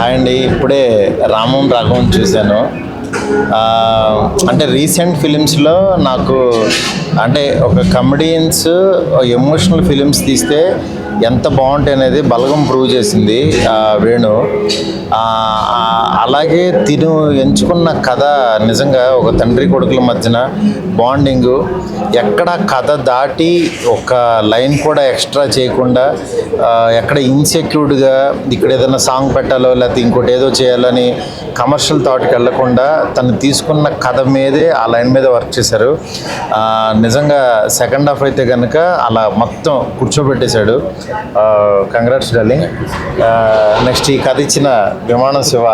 Hi అండి, ఇప్పుడే రామం రాఘవం చూశాను. అంటే రీసెంట్ ఫిలిమ్స్లో నాకు అంటే ఒక కమెడియన్స్ ఎమోషనల్ ఫిలిమ్స్ తీస్తే ఎంత బాగుంటాయి అనేది బలగం ప్రూవ్ చేసింది వేణు. అలాగే తిను ఎంచుకున్న కథ నిజంగా ఒక తండ్రి కొడుకుల మధ్యన బాండింగు, ఎక్కడ కథ దాటి ఒక లైన్ కూడా ఎక్స్ట్రా చేయకుండా, ఎక్కడ ఇన్సెక్యూర్డ్గా ఇక్కడ ఏదైనా సాంగ్ పెట్టాలో లేకపోతే ఇంకోటి ఏదో చేయాలని కమర్షియల్ థాట్కి వెళ్లకుండా తను తీసుకున్న కథ మీదే ఆ లైన్ మీద వర్క్ చేశారు. నిజంగా సెకండ్ హాఫ్ అయితే కనుక అలా మొత్తం కూర్చోబెట్టేశాడు. Congrats darling. నెక్స్ట్ ఈ కథ ఇచ్చిన విమానం శివ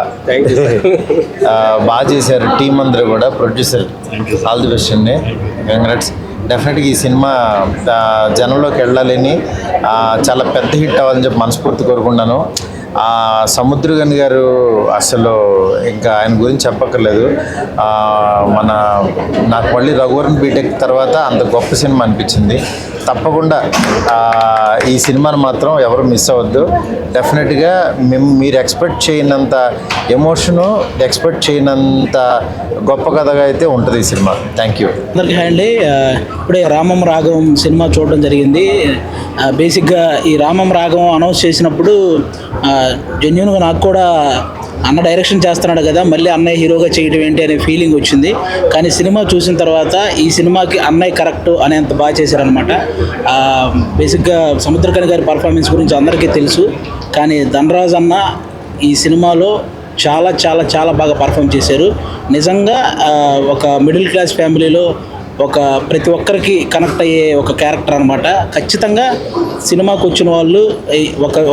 బాగా చేశారు. టీం అందరూ కూడా, ప్రొడ్యూసర్ ఆల్ ది బెస్ట్ అండి. కంగ్రాట్స్. డెఫినెట్గా ఈ సినిమా జనంలోకి వెళ్ళాలని, చాలా పెద్ద హిట్ అవ్వాలని చెప్పి మనస్ఫూర్తి కోరుకున్నాను. సముద్రగని గారు అసలు ఇంకా ఆయన గురించి చెప్పక్కర్లేదు. నాకు మళ్ళీ రఘువరన్ బీటెక్ తర్వాత అంత గొప్ప సినిమా అనిపించింది. తప్పకుండా ఈ సినిమాను మాత్రం ఎవరు మిస్ అవ్వద్దు. డెఫినెట్గా మీరు ఎక్స్పెక్ట్ చేయనంత ఎమోషను, ఎక్స్పెక్ట్ చేయనంత గొప్ప కథగా అయితే ఉంటుంది ఈ సినిమా. Thank you. అందరికీ హాయ్ అండి. ఇప్పుడే రామం రాఘవం సినిమా చూడడం జరిగింది. బేసిక్గా ఈ రామం రాఘవం అనౌన్స్ చేసినప్పుడు జెన్యూన్గా నాకు కూడా అన్న డైరెక్షన్ చేస్తున్నాడు కదా, మళ్ళీ అన్నయ్య హీరోగా చేయడం ఏంటి అనే ఫీలింగ్ వచ్చింది. కానీ సినిమా చూసిన తర్వాత ఈ సినిమాకి అన్నయ్య కరెక్ట్ అనేంత బాగా చేశారనమాట. బేసిక్గా సముద్రకని గారి పర్ఫార్మెన్స్ గురించి అందరికీ తెలుసు, కానీ ధనరాజ్ అన్న ఈ సినిమాలో చాలా చాలా చాలా బాగా పర్ఫామ్ చేశారు. నిజంగా ఒక మిడిల్ క్లాస్ ఫ్యామిలీలో ప్రతి ఒక్కరికి కనెక్ట్ అయ్యే ఒక క్యారెక్టర్ అనమాట. ఖచ్చితంగా సినిమాకి వచ్చిన వాళ్ళు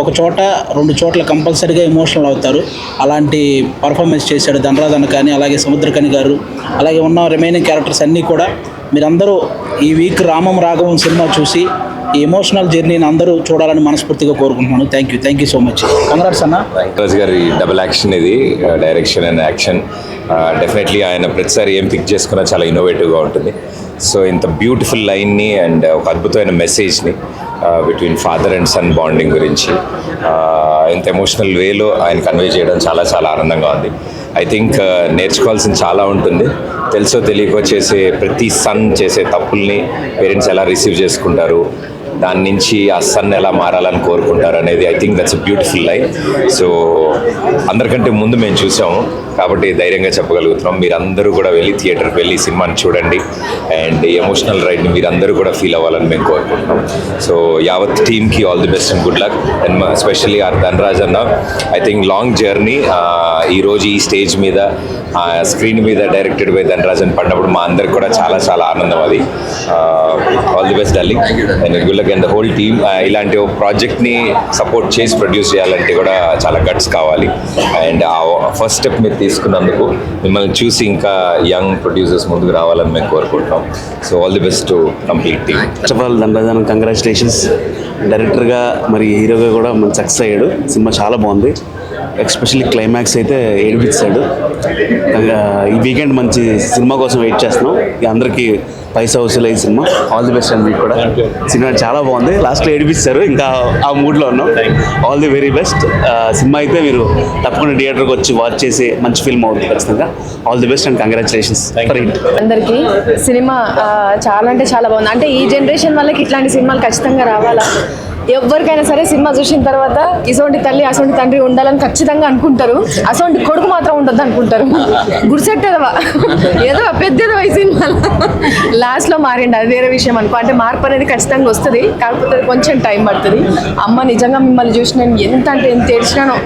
ఒక చోట 2 చోట్ల కంపల్సరీగా ఎమోషనల్ అవుతారు. అలాంటి పర్ఫార్మెన్స్ చేశాడు ధనరాజ్ అన్న కానీ, అలాగే సముద్రకని గారు, అలాగే ఉన్న రిమైనింగ్ క్యారెక్టర్స్ అన్నీ కూడా. మీరందరూ ఈ వీక్ రామం రాఘవం సినిమా చూసి ఈ ఎమోషనల్ జర్నీని అందరూ చూడాలని మనస్ఫూర్తిగా కోరుకుంటున్నాను. Thank you so much. Congrats అన్న. ధనరాజ్ గారి డబుల్ యాక్షన్ ఇది, డైరెక్షన్ అండ్ యాక్షన్. డెఫినెట్లీ ఆయన ప్రతిసారి ఏం పిక్ చేసుకున్నా చాలా ఇన్నోవేటివ్గా ఉంటుంది. సో ఇంత బ్యూటిఫుల్ లైన్ని అండ్ ఒక అద్భుతమైన మెసేజ్ని between father and son bonding గురించి ఇంత ఎమోషనల్ వేలో ఆయన కన్వే చేయడం చాలా చాలా ఆనందంగా ఉంది. ఐ థింక్ నేర్చుకోవాల్సింది చాలా ఉంటుంది. తెలుసో తెలియకో చేసే ప్రతి సన్ చేసే తప్పుల్ని పేరెంట్స్ ఎలా రిసీవ్ చేసుకుంటారు, దాని నుంచి ఆ సన్ ఎలా మారాలని కోరుకుంటారు అనేది I think that's a beautiful life. So అందరికంటే ముందు మేము చూసాము కాబట్టి ధైర్యంగా చెప్పగలుగుతున్నాం. మీరందరూ కూడా వెళ్ళి థియేటర్కి వెళ్ళి సినిమాని చూడండి అండ్ ఎమోషనల్ రైడ్ని మీరందరూ కూడా ఫీల్ అవ్వాలని మేము కోరుకుంటున్నాం. సో యావత్ టీమ్కి all the best and good luck. And especially our Dhanraj అన్న, ఐ థింక్ లాంగ్ జర్నీ. ఈరోజు ఈ స్టేజ్ మీద స్క్రీన్ మీద డైరెక్టెడ్ బై ధనరాజ్ అని పడినప్పుడు మా అందరికి కూడా చాలా చాలా ఆనందం. అది all the best darling and good luck and the whole team. ఇలాంటి ఒక ప్రాజెక్ట్ని సపోర్ట్ చేసి ప్రొడ్యూస్ చేయాలంటే కూడా చాలా గట్స్ కావాలి. అండ్ ఆ ఫస్ట్ స్టెప్ మీరు తీసుకున్నందుకు మిమ్మల్ని చూసి ఇంకా యంగ్ ప్రొడ్యూసర్స్ ముందుకు రావాలని మేము కోరుకుంటున్నాం. So all the best to complete team. First of all Dhanraj congratulations. డైరెక్టర్గా మరి హీరోగా కూడా మన సక్సెస్ అయ్యాడు. సినిమా చాలా బాగుంది. ఎస్పెషల్లీ క్లైమాక్స్ అయితే ఏడిపించాడు. ఈ వీకెండ్ మంచి సినిమా కోసం వెయిట్ చేస్తున్నాం. అందరికీ పైసా వసూలు ఈ cinema. All the best and మీకు కూడా. సినిమా చాలా బాగుంది. లాస్ట్లో ఏడిపిస్తారు, ఇంకా ఆ మూడ్లో ఉన్నాం. All the very best. Cinema అయితే మీరు తప్పకుండా థియేటర్కి వచ్చి వాచ్ చేసి మంచి ఫిల్మ్ అవుతుంది ఖచ్చితంగా. All the best and congratulations for it. అందరికీ సినిమా చాలా అంటే చాలా బాగుంది. అంటే ఈ జనరేషన్ వాళ్ళకి ఇట్లాంటి సినిమాలు ఖచ్చితంగా రావాలా. ఎవరికైనా సరే సినిమా చూసిన తర్వాత ఇసోంటి తల్లి అసోంటి తండ్రి ఉండాలని ఖచ్చితంగా అనుకుంటారు. అసోంటి కొడుకు మాత్రం ఉండొద్దు అనుకుంటారు. గుడిసెట్టేదవా ఏదో పెద్దదో ఈ సినిమాలో లాస్ట్లో మారిండు, అది వేరే విషయం అనుకో. అంటే మార్పు అనేది ఖచ్చితంగా వస్తుంది, కాకపోతే కొంచెం టైం పడుతుంది. అమ్మ నిజంగా మిమ్మల్ని చూసి నేను ఎంత అంటే ఎంత ఏడ్చినాను.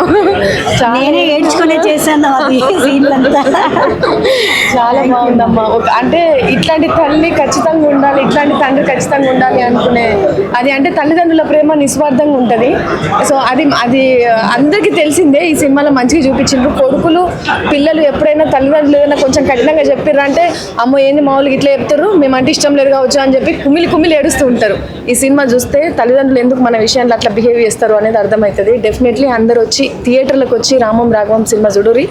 నేనే ఏడ్చుకునే చేశాను చాలా బాగుందమ్మా. అంటే ఇట్లాంటి తల్లి ఖచ్చితంగా ఉండాలి, ఇట్లాంటి తండ్రి ఖచ్చితంగా ఉండాలి అనుకునే అది. అంటే తల్లిదండ్రుల ప్రేమ నిస్వార్థంగా ఉంటుంది. సో అది అందరికీ తెలిసిందే. ఈ సినిమాలో మంచిగా చూపించిండ్రు. కొడుకులు పిల్లలు ఎప్పుడైనా తల్లిదండ్రులు ఏదైనా కొంచెం కఠినంగా చెప్పిర్రంటే అమ్మో ఏంది మామూలుగా ఇట్లా చెప్తారు, మేమంటే ఇష్టం లేదు కావచ్చు అని చెప్పి కుమిలి ఏడుస్తూ ఉంటారు. ఈ సినిమా చూస్తే తల్లిదండ్రులు ఎందుకు మన విషయాల్లో అట్లా బిహేవ్ చేస్తారు అనేది అర్థమవుతుంది. డెఫినెట్లీ అందరూ వచ్చి థియేటర్లకు వచ్చి రామం రాఘవం సినిమా చూడురి.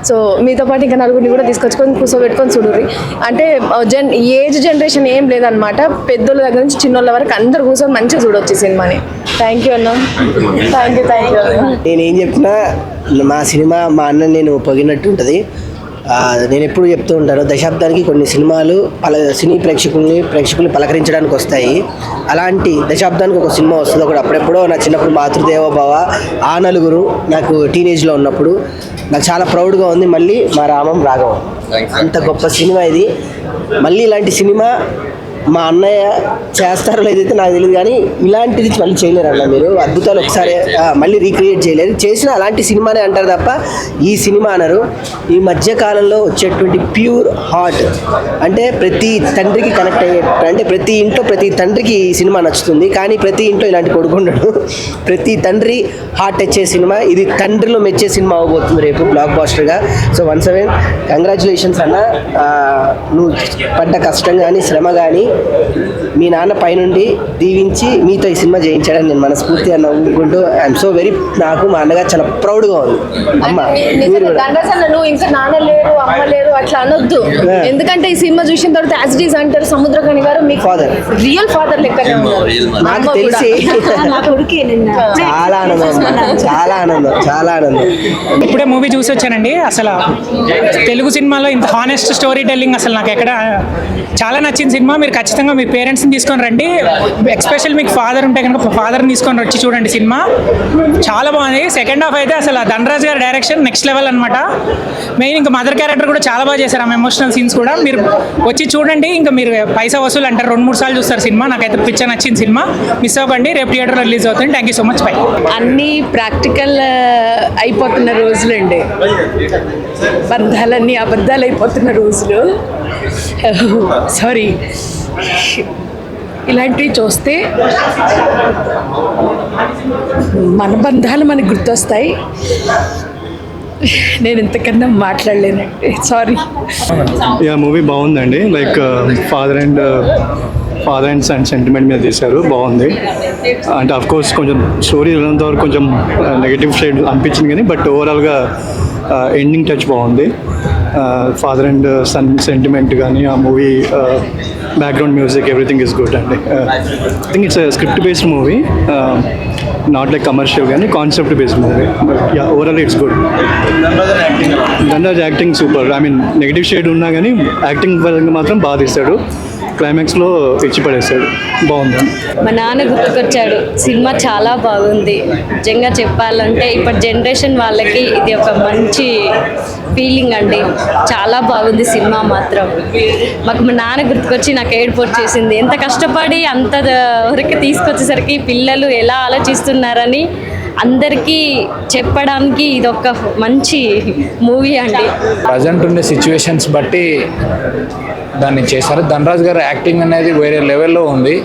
సో మీతో పాటు ఇంకా నలుగురిని కూడా తీసుకొచ్చుకొని కూర్చోబెట్టుకొని చూడుర్రి. అంటే ఏజ్ జనరేషన్ ఏం లేదనమాట, పెద్దోళ్ళ దగ్గర నుంచి చిన్నోళ్ళ వరకు అందరు కూర్చొని మంచిగా చూడొచ్చు సినిమాని. థ్యాంక్ యూ అన్న, థ్యాంక్ యూ అన్న. నేనేం చెప్పినా మా సినిమా మా అన్న నేను పొగినట్టు ఉంటుంది. నేను ఎప్పుడు చెప్తూ ఉంటాను, దశాబ్దానికి కొన్ని సినిమాలు సినీ ప్రేక్షకుల్ని పలకరించడానికి వస్తాయి. అలాంటి దశాబ్దానికి ఒక సినిమా వస్తుంది. ఒకటి అప్పుడెప్పుడో నా చిన్నప్పుడు మాతృదేవో భవ, ఆ నలుగురు నాకు టీనేజ్లో ఉన్నప్పుడు నాకు చాలా ప్రౌడ్గా ఉంది. మళ్ళీ మా రామం రాఘవం, అంత గొప్ప సినిమా ఇది. మళ్ళీ ఇలాంటి సినిమా మా అన్నయ్య చేస్తారో లేదైతే నాకు తెలియదు, కానీ ఇలాంటిది మళ్ళీ చేయలేరు అన్న. మీరు అద్భుతాలు ఒకసారి మళ్ళీ రీక్రియేట్ చేయలేరు. చేసిన అలాంటి సినిమానే అంటారు తప్ప ఈ సినిమా అనరు. ఈ మధ్యకాలంలో వచ్చేటువంటి ప్యూర్ హార్ట్, అంటే ప్రతి తండ్రికి కనెక్ట్ అయ్యే, అంటే ప్రతి ఇంట్లో ప్రతి తండ్రికి ఈ సినిమా నచ్చుతుంది. కానీ ప్రతి ఇంట్లో ఇలాంటి కొడుకు ఉండడు. ప్రతి తండ్రి హార్ట్ టచ్ సినిమా ఇది. తండ్రిలో మెచ్చే సినిమా అవబోతుంది రేపు బ్లాక్ బాస్టర్గా. సో వన్స్ అగైన్ కంగ్రాచులేషన్స్ అన్న. నువ్వు పడ్డ కష్టం కానీ శ్రమ కానీ మీ నాన్న పైనుండి దీవించి మీతో ఈ సినిమా చేయించాడని నేను మనస్ఫూర్తిగా నవ్వుకుంటూ ఐఎమ్ సో వెరీ, నాకు మా అన్నగా చాలా ప్రౌడ్గా ఉంది. అమ్మ మీరు నువ్వు ఇంకా నాన్న లేరు అమ్మ లేరు అట్లా అనొద్దు, ఎందుకంటే ఈ సినిమా చూసిన తర్వాత యాజ్ ఇట్ ఈజ్ అంటారు సముద్రకని గారు మీకు ఫాదర్, రియల్ ఫాదర్ లెక్కనే ఉన్నారు. నాకు తెలిసి చాలా ఆనందం, చాలా ఆనందం, చాలా ఆనందం. ఇప్పుడే మూవీ చూసి వచ్చానండి. అసలు తెలుగు సినిమాలో ఇంత హానెస్ట్ స్టోరీ టెల్లింగ్ అసలు నాకు ఎక్కడ చాలా నచ్చింది సినిమా. మీరు ఖచ్చితంగా మీ పేరెంట్స్ని తీసుకొని రండి. ఎస్పెషల్ మీకు ఫాదర్ ఉంటే కనుక ఫాదర్ని తీసుకొని వచ్చి చూడండి. సినిమా చాలా బాగుంది. సెకండ్ హాఫ్ అయితే అసలు ధనరాజ్ గారి డైరెక్షన్ నెక్స్ట్ లెవెల్ అనమాట. మెయిన్ ఇంకా మదర్ క్యారెక్టర్ కూడా చాలా బాగా చేశారు. ఆమె ఎమోషనల్ సీన్స్ కూడా మీరు వచ్చి చూడండి. ఇంకా మీరు పైసా వసూలు అంటారు, 2-3 సార్లు చూస్తారు సినిమా. నాకైతే పిక్చర్ నచ్చింది సినిమా. మిస్ అవ్వకండి, రేపు థియేటర్లో రిలీజ్ అవుతుంది. Thank you so much. By. అన్నీ ప్రాక్టికల్ అయిపోతున్న రోజులండి, బంధాలన్నీ అబద్ధాలు అయిపోతున్న రోజులు. సారీ, ఇలాంటివి చూస్తే మన బంధాలు మనకు గుర్తొస్తాయి. నేను ఇంతకన్నా మాట్లాడలేనండి, సారీ. మూవీ బాగుందండి. Like father and son sentiment మీద తీశారు, బాగుంది. అంటే అఫ్ కోర్స్ కొంచెం స్టోరీ వెళ్ళినంత వరకు కొంచెం నెగటివ్ షేడ్ అనిపించింది, కానీ బట్ ఓవరాల్గా ఎండింగ్ టచ్ బాగుంది. ఫాదర్ అండ్ సన్ సెంటిమెంట్ కానీ ఆ movie background music everything is good అండి. I think it's script based movie, not like commercial కానీ concept based movie. Yeah, overall it's good. Dhanraj acting super. I mean negative shade ఉన్నా కానీ acting పరంగా మాత్రం బాగా తీశాడు. క్లైమాక్స్లో ఇచ్చి పడేశాడు, బాగుంది. మా నాన్న గుర్తుకొచ్చాడు. సినిమా చాలా బాగుంది. నిజంగా చెప్పాలంటే ఇప్పటి జనరేషన్ వాళ్ళకి ఇది ఒక మంచి ఫీలింగ్ అండి. చాలా బాగుంది సినిమా మాత్రం. మాకు మా నాన్న గుర్తుకొచ్చి నాకు ఏడుపు వచ్చేసింది. ఎంత కష్టపడి అంత వరకు తీసుకొచ్చేసరికి పిల్లలు ఎలా ఆలోచిస్తున్నారని అందరికీ చెప్పడానికి ఇది ఒక మంచి మూవీ అండి. ప్రజెంట్ ఉండే సిచ్యువేషన్స్ బట్టి దాన్ని చేశారు. ధనరాజ్ గారి యాక్టింగ్ అనేది వేరే లెవెల్లో ఉంది.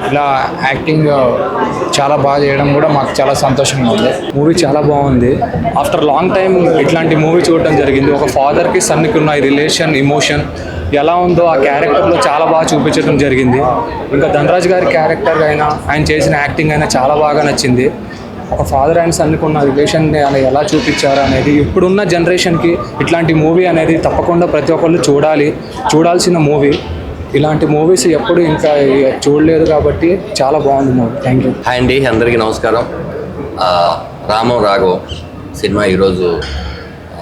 ఇలా యాక్టింగ్ చాలా బాగా చేయడం కూడా మాకు చాలా సంతోషంగా ఉంది. మూవీ చాలా బాగుంది. ఆఫ్టర్ లాంగ్ టైం ఇట్లాంటి మూవీ చూడటం జరిగింది. ఒక ఫాదర్కి సన్కి ఉన్న రిలేషన్, ఎమోషన్ ఎలా ఉందో ఆ క్యారెక్టర్లో చాలా బాగా చూపించడం జరిగింది. ఇంకా ధనరాజ్ గారి క్యారెక్టర్ అయినా ఆయన చేసిన యాక్టింగ్ అయినా చాలా బాగా నచ్చింది. ఒక ఫాదర్ అండ్ సన్కి ఉన్న రిలేషన్ని అలా ఎలా చూపించారు అనేది ఇప్పుడున్న జనరేషన్కి ఇట్లాంటి మూవీ అనేది తప్పకుండా ప్రతి ఒక్కళ్ళు చూడాల్సిన మూవీ. ఇలాంటి మూవీస్ ఎప్పుడు ఇంకా చూడలేదు కాబట్టి చాలా బాగుంది మూవీ. Thank you. హాయ్ అండి, అందరికీ నమస్కారం. రామం రాఘవం సినిమా ఈరోజు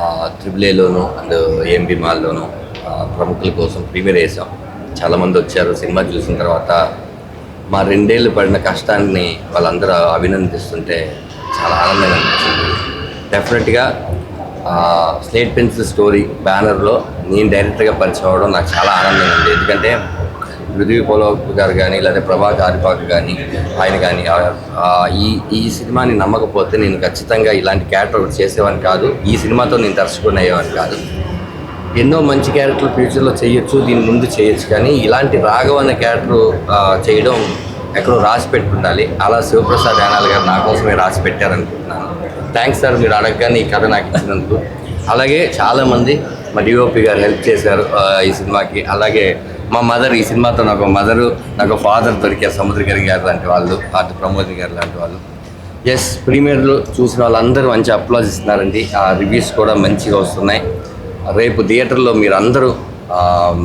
AAAలోను అండ్ AMB మాల్లోను ప్రముఖుల కోసం ప్రీమియర్ చేసాం. చాలామంది వచ్చారు. సినిమా చూసిన తర్వాత మా 2 ఏళ్ళు పడిన కష్టాన్ని వాళ్ళందరూ అభినందిస్తుంటే చాలా ఆనందంగా అనిపించింది. డెఫినెట్గా స్లేట్ పెన్సిల్ స్టోరీ బ్యానర్లో నేను డైరెక్ట్గా పరిచయం అవ్వడం నాకు చాలా ఆనందంగా ఉంది. ఎందుకంటే పృథ్వీ పోలవప్ గారు కానీ లేదా ప్రభా కారిపాక్ కానీ ఆయన కానీ ఈ సినిమాని నమ్మకపోతే నేను ఖచ్చితంగా ఇలాంటి క్యారెక్టర్ చేసేవాడిని కాదు. ఈ సినిమాతో నేను దర్శకుని అయ్యేవాడిని కాదు. ఎన్నో మంచి క్యారెక్టర్లు ఫ్యూచర్లో చేయొచ్చు, దీని ముందు చేయొచ్చు, కానీ ఇలాంటి రాఘవ అనే క్యారెక్టర్ చేయడం ఎక్కడో రాసి పెట్టుండాలి. అలా శివప్రసాద్ యానాల్ గారు నా కోసమే రాసి పెట్టారనుకుంటున్నాను. థ్యాంక్స్ సార్, మీరు అడగగానే ఈ కథ నాకు ఇచ్చినందుకు. అలాగే చాలామంది మా DOP గారు హెల్ప్ చేశారు ఈ సినిమాకి. అలాగే మా మదర్, ఈ సినిమాతో నాకు ఫాదర్ దొరికారు, సముద్రకరి గారు లాంటి వాళ్ళు, ఆర్ట్ ప్రమోద్ గారు లాంటి వాళ్ళు. ఎస్, ప్రీమియర్లో చూసిన వాళ్ళందరూ మంచి అప్లాజ్ ఇస్తున్నారండి. ఆ రివ్యూస్ కూడా మంచిగా వస్తున్నాయి. రేపు థియేటర్లో మీరు అందరూ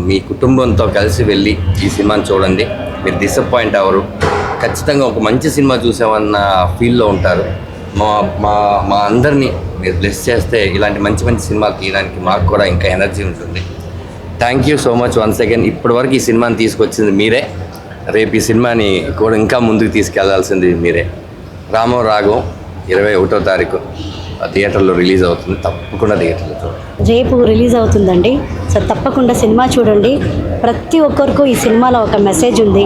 మీ కుటుంబంతో కలిసి వెళ్ళి ఈ సినిమాని చూడండి. మీరు డిసప్పాయింట్ అవ్వరు. ఖచ్చితంగా ఒక మంచి సినిమా చూసామన్న ఫీల్లో ఉంటారు. మా మా మా అందరినీ మీరు బ్లెస్ చేస్తే ఇలాంటి మంచి మంచి సినిమాలు తీయడానికి మాకు కూడా ఇంకా ఎనర్జీ ఉంటుంది. Thank you so much once again. ఇప్పటివరకు ఈ సినిమాని తీసుకొచ్చింది మీరే. రేపు ఈ సినిమాని కూడా ఇంకా ముందుకు తీసుకెళ్లాల్సింది మీరే. రామం రాఘవం 21వ తారీఖు థియేటర్లో రిలీజ్ అవుతుంది. తప్పకుండా థియేటర్లో చూడండి. రేపు రిలీజ్ అవుతుందండి. సో తప్పకుండా సినిమా చూడండి. ప్రతి ఒక్కరికి ఈ సినిమాలో ఒక మెసేజ్ ఉంది.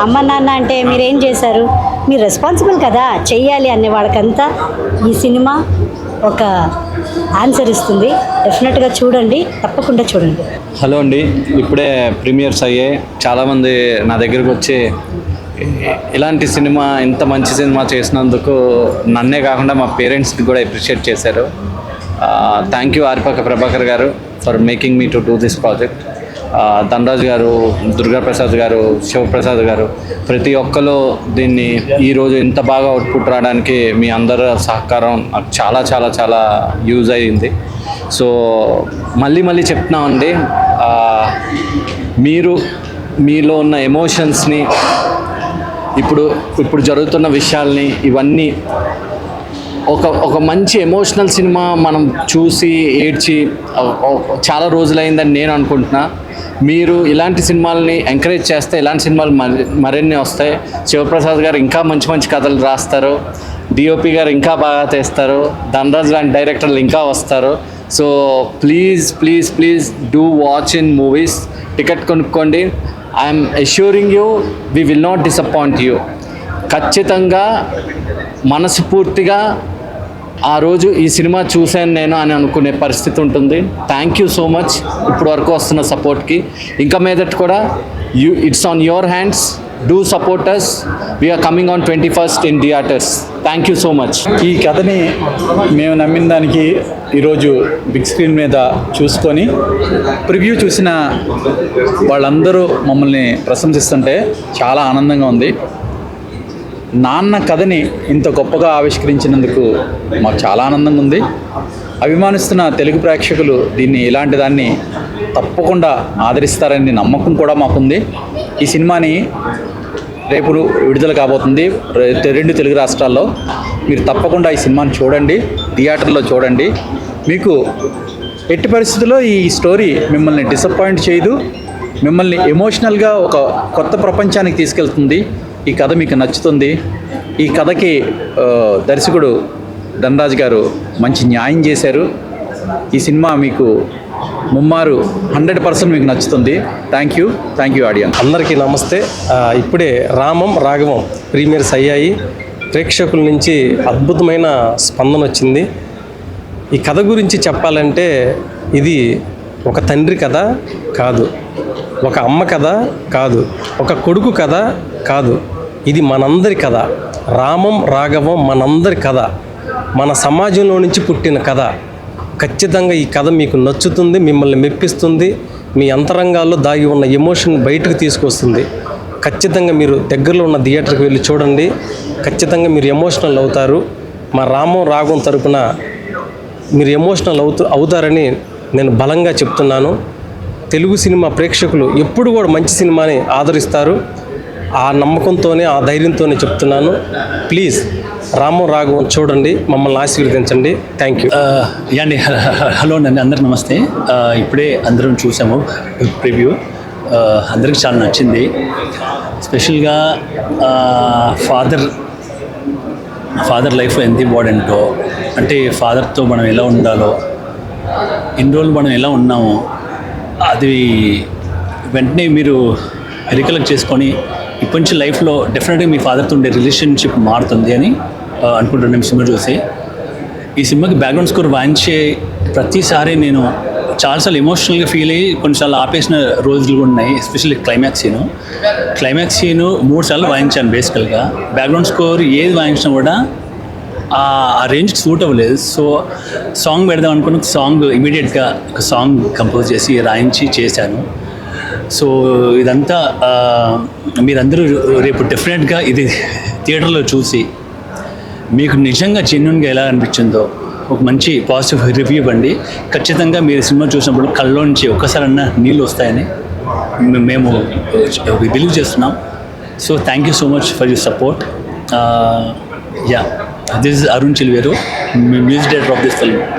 అమ్మ నాన్న అంటే మీరేం చేశారు, మీరు రెస్పాన్సిబుల్ కదా, చెయ్యాలి అనే వాళ్ళకంతా ఈ సినిమా ఒక ఆన్సర్ ఇస్తుంది. డెఫినెట్గా చూడండి, తప్పకుండా చూడండి. హలో అండి, ఇప్పుడే ప్రీమియర్స్ అయ్యాయి. చాలామంది నా దగ్గరకు వచ్చి ఇలాంటి సినిమా, ఇంత మంచి సినిమా చేసినందుకు నన్నే కాకుండా మా పేరెంట్స్కి కూడా అప్రిషియేట్ చేశారు. థ్యాంక్ యూ ఆర్పక ప్రభాకర్ గారు for making me to do this project. Dhanraj గారు, దుర్గాప్రసాద్ గారు, శివప్రసాద్ గారు, ప్రతి ఒక్కరు దీన్ని ఈరోజు ఇంత బాగా అవుట్పుట్ రావడానికి మీ అందరి సహకారం నాకు చాలా చాలా చాలా యూజ్ అయ్యింది. సో మళ్ళీ చెప్తున్నామండి, మీరు మీలో ఉన్న ఎమోషన్స్ని, ఇప్పుడు జరుగుతున్న విషయాల్ని, ఇవన్నీ ఒక మంచి ఎమోషనల్ సినిమా మనం చూసి ఏడ్చి చాలా రోజులైందని నేను అనుకుంటున్నా. మీరు ఇలాంటి సినిమాలని ఎంకరేజ్ చేస్తే ఇలాంటి సినిమాలు మరిన్ని వస్తాయి. శివప్రసాద్ గారు ఇంకా మంచి కథలు రాస్తారు, డిఓపి గారు ఇంకా బాగా తీస్తారు, ధనరాజ్ లాంటి డైరెక్టర్లు ఇంకా వస్తారు. So please do watch in movies. Ticket కొనుక్కోండి. I'm assuring you we will not disappoint you. ఖచ్చితంగా మనస్ఫూర్తిగా ఆ రోజు ఈ సినిమా చూశాను నేను అని అనుకునే పరిస్థితి ఉంటుంది. థ్యాంక్ యూ సో మచ్ ఇప్పుడు వరకు వస్తున్న సపోర్ట్కి. ఇంకా మీదట కూడా it's on your hands. Do support us. We are coming on 21st in theatres. Thank you so much. ఈ కథని మేము నమ్మిన దానికి ఈరోజు బిగ్ స్క్రీన్ మీద చూసుకొని ప్రివ్యూ చూసిన వాళ్ళందరూ మమ్మల్ని ప్రశంసిస్తుంటే చాలా ఆనందంగా ఉంది. నాన్న కథని ఇంత గొప్పగా ఆవిష్కరించినందుకు మాకు చాలా ఆనందంగా ఉంది. అభిమానిస్తున్న తెలుగు ప్రేక్షకులు దీన్ని, ఇలాంటి దాన్ని తప్పకుండా ఆదరిస్తారని నమ్మకం కూడా మాకుంది. ఈ సినిమాని రేపు విడుదల కాబోతుంది 2 తెలుగు రాష్ట్రాల్లో. మీరు తప్పకుండా ఈ సినిమాని చూడండి, థియేటర్లో చూడండి. మీకు ఎట్టి పరిస్థితుల్లో ఈ స్టోరీ మిమ్మల్ని డిసప్పాయింట్ చేయదు, మిమ్మల్ని ఎమోషనల్గా ఒక కొత్త ప్రపంచానికి తీసుకెళ్తుంది. ఈ కథ మీకు నచ్చుతుంది. ఈ కథకి దర్శకుడు ధనరాజ్ గారు మంచి న్యాయం చేశారు. ఈ సినిమా మీకు ముమ్మారు 100% మీకు నచ్చుతుంది. Thank you audience. అందరికీ నమస్తే. ఇప్పుడే రామం రాఘవం ప్రీమియర్స్ అయ్యాయి. ప్రేక్షకుల నుంచి అద్భుతమైన స్పందన వచ్చింది. ఈ కథ గురించి చెప్పాలంటే ఇది ఒక తండ్రి కథ కాదు, ఒక అమ్మ కథ కాదు, ఒక కొడుకు కథ కాదు. ఇది మనందరి కథ. రామం రాఘవం మనందరి కథ, మన సమాజంలో నుంచి పుట్టిన కథ. ఖచ్చితంగా ఈ కథ మీకు నచ్చుతుంది, మిమ్మల్ని మెప్పిస్తుంది, మీ అంతరంగాల్లో దాగి ఉన్న ఎమోషన్ బయటకు తీసుకొస్తుంది. ఖచ్చితంగా మీరు దగ్గరలో ఉన్న థియేటర్కి వెళ్ళి చూడండి. ఖచ్చితంగా మీరు ఎమోషనల్ అవుతారు. మా రామం రాఘవం తరపున మీరు ఎమోషనల్ అవుతారని నేను బలంగా చెప్తున్నాను. తెలుగు సినిమా ప్రేక్షకులు ఎప్పుడు కూడా మంచి సినిమాని ఆదరిస్తారు. ఆ నమ్మకంతోనే, ఆ ధైర్యంతోనే చెప్తున్నాను. ప్లీజ్ రామం రాఘవం చూడండి, మమ్మల్ని ఆశీర్వదించండి. Thank you. అండి, హలో అండి, అందరికి నమస్తే. ఇప్పుడే అందరం చూసాము ప్రివ్యూ. అందరికి చాలా నచ్చింది. స్పెషల్గా ఫాదర్ లైఫ్ ఎంత ఇంపార్టెంటో, అంటే ఫాదర్తో మనం ఎలా ఉండాలో, ఇన్ని రోజులు మనం ఎలా ఉన్నామో అది వెంటనే మీరు రికలెక్ట్ చేసుకొని ఇప్పటి నుంచి లైఫ్లో డెఫినెట్గా మీ ఫాదర్తో ఉండే రిలేషన్షిప్ మారుతుంది అని అనుకుంటున్నాను సినిమా చూసి. ఈ సినిమాకి బ్యాక్గ్రౌండ్ స్కోర్ వాయించే ప్రతిసారి నేను చాలాసార్లు ఎమోషనల్గా ఫీల్ అయ్యి కొన్నిసార్లు ఆపేసిన రోజులు కూడా ఉన్నాయి. ఎస్పెషల్లీ క్లైమాక్స్ సీను 3 సార్లు వాయించాను. బేసికల్గా బ్యాక్గ్రౌండ్ స్కోర్ ఏది వాయించినా కూడా ఆ రేంజ్కి సూట్ అవ్వలేదు. సో సాంగ్ పెడదాం అనుకున్న సాంగ్ ఇమీడియట్గా ఒక సాంగ్ కంపోజ్ చేసి రాయించి చేశాను. సో ఇదంతా మీరందరూ రేపు డెఫినెట్గా ఇది థియేటర్లో చూసి మీకు నిజంగా జెన్యున్గా ఎలా అనిపించిందో ఒక మంచి పాజిటివ్ రివ్యూ ఇవ్వండి. ఖచ్చితంగా మీరు సినిమా చూసినప్పుడు కళ్ళలోంచి ఒక్కసారన్నా నీళ్ళు వస్తాయని మేము బిలీవ్ చేస్తున్నాం. So thank you so much for your support. Yeah, this is Arun Chilveru, music director of this film.